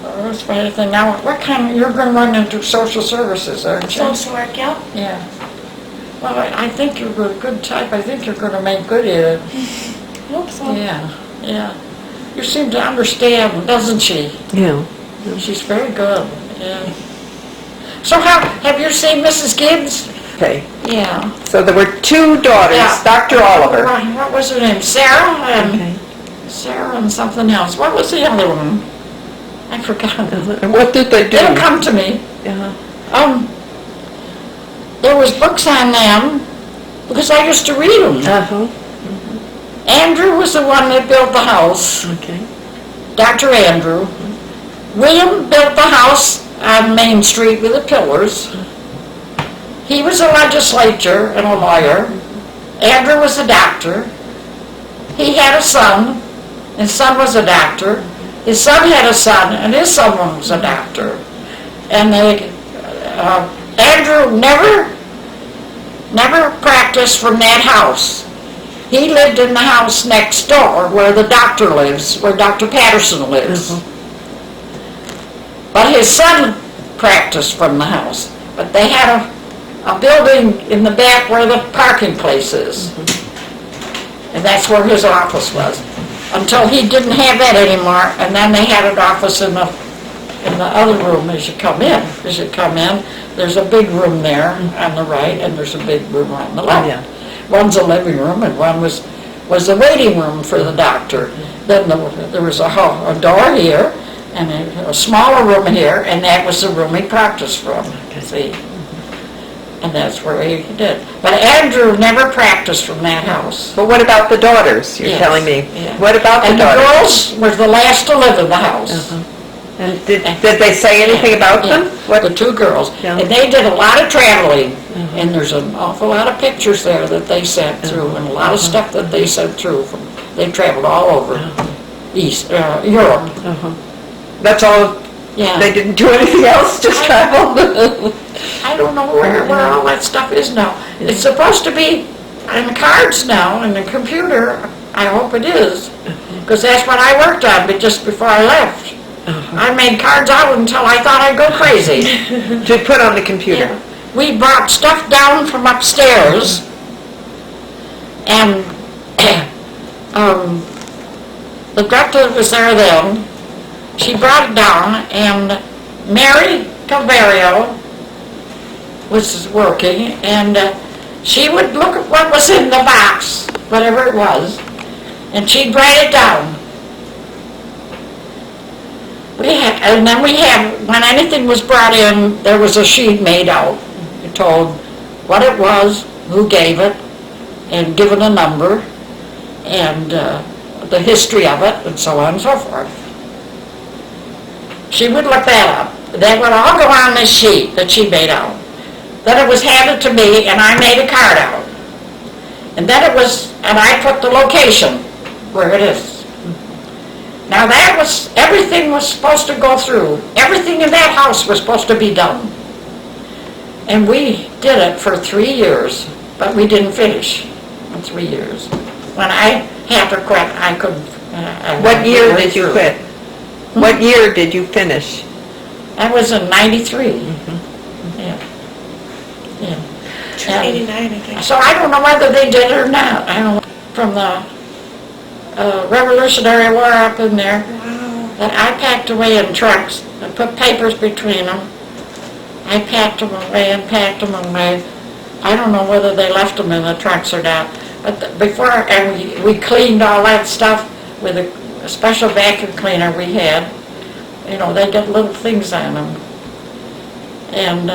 That's the funny thing. Now, what kind of, you're going to run into social services, aren't you? Social work, yeah. Yeah. Well, I think you're a good type. I think you're going to make good at it. Hope so. Yeah, yeah. You seem to understand, doesn't she? Yeah. She's very good, yeah. So have you seen Mrs. Gibbs? Okay. Yeah. So there were two daughters, Yeah. Dr. Oliver. What was her name? Sarah and Okay. Sarah and something else. What was the other one? I forgot. And what did they do? It'll come to me. Uh-huh. There was books on them because I used to read them. Uh-huh. Andrew was the one that built the house. Okay. Dr. Andrew. William built the house on Main Street with the pillars. He was a legislator and a lawyer. Andrew was a doctor. He had a son. His son was a doctor. His son had a son, and his son was a doctor. And Andrew never practiced from that house. He lived in the house next door where the doctor lives, where Dr. Patterson lives. But his son practiced from the house. But they had a building in the back where the parking place is. And that's where his office was. Until he didn't have that anymore, and then they had an office in the other room as you come in. As you come in, there's a big room there on the right, and there's a big room on the left. Yeah. One's a living room, and one was the waiting room for the doctor. Then there was a door here, and a smaller room here, and that was the room he practiced from, see? And that's where he did. But Andrew never practiced from that house. But what about the daughters, you're Yes, telling me? yeah. What about the And the daughters? girls were the last to live in the house. And did they say anything about Yeah, them? What? the two girls. Yeah. And they did a lot of traveling. And there's an awful lot of pictures there that they sent through, and a lot of stuff that they sent through. They traveled all over Europe. That's all? Yeah. They didn't do anything else, just travel? I don't know where all that stuff is now. It's supposed to be on the cards now, in the computer. I hope it is, because that's what I worked on just before I left. I made cards out until I thought I'd go crazy. To put on the computer? Yeah. We brought stuff down from upstairs, and the director was there then. She brought it down, and Mary Calvario was working, and she would look at what was in the box, whatever it was, and she'd write it down. And then when anything was brought in, there was a sheet made out. It told what it was, who gave it, and given a number, and the history of it, and so on and so forth. She would look that up. That would all go on this sheet that she made out. Then it was handed to me, and I made a card out. And then and I put the location where it is. Now everything was supposed to go through. Everything in that house was supposed to be done. And we did it for 3 years, but we didn't finish in 3 years. When I had to quit, I couldn't. What year did you quit? What year did you finish? That was in '93. Yeah. 89, I think. So I don't know whether they did it or not. I don't know. From the Revolutionary War up in there. Wow. That I packed away in trucks and put papers between them. I packed them away and packed them away. I don't know whether they left them in the trucks or not. But we cleaned all that stuff with a special vacuum cleaner we had. You know, they did little things on them. And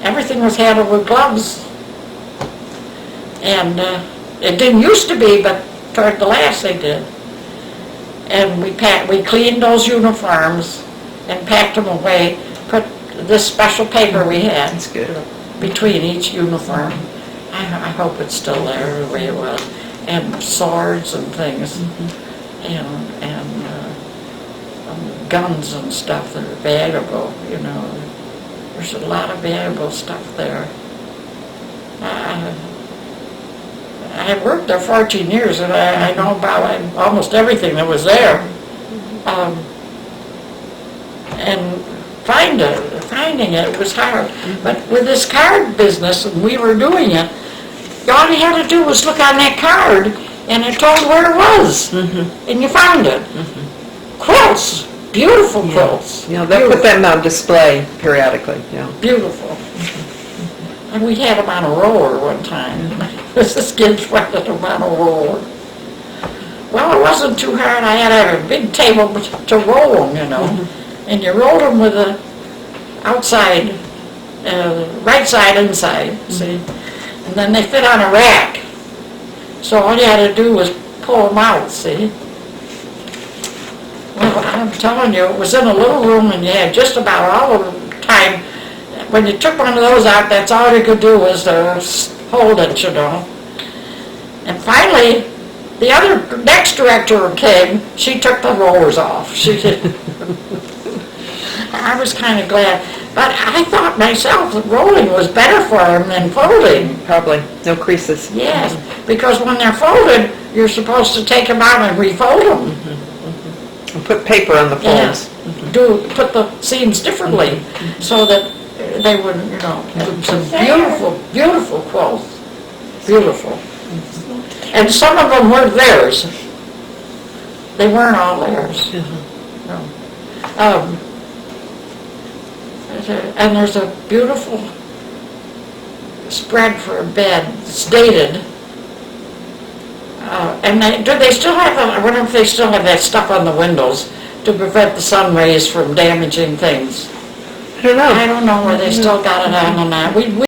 everything was handled with gloves. And it didn't used to be, but toward the last they did. And we cleaned those uniforms and packed them away, put this special paper we had That's good. between each uniform. I hope it's still there the way it was. And swords and things, and guns and stuff that are valuable, you know. There's a lot of valuable stuff there. I worked there 14 years, and I know about almost everything that was there. and finding it was hard. But with this card business, and we were doing it, all you had to do was look on that card, and it told where it was, and you found it. Quilts, beautiful quilts. You know, they put them on display periodically, yeah. Beautiful. And we had them on a roller one time. This kids wanted them on a roller. Well, it wasn't too hard. I had a big table to roll them, you know. And you rolled them with the outside, right side inside, see. And then they fit on a rack. So all you had to do was pull them out, see. Well, I'm telling you, it was in a little room and you had just about all of the time. When you took one of those out, that's all you could do was hold it, you know. And finally, the next director came, she took the rollers off. She did. I was kind of glad. But I thought myself that rolling was better for them than folding. Probably, no creases. Yes, because when they're folded, you're supposed to take them out and refold them. And put paper on the folds. Put the seams differently so that they would, you know, some beautiful, beautiful quilts. Beautiful. And some of them were theirs. They weren't all theirs. No. And there's a beautiful spread for a bed. It's dated. And do they still have, I wonder if they still have that stuff on the windows to prevent the sun rays from damaging things. I don't know. I don't know where they still got it on or not. We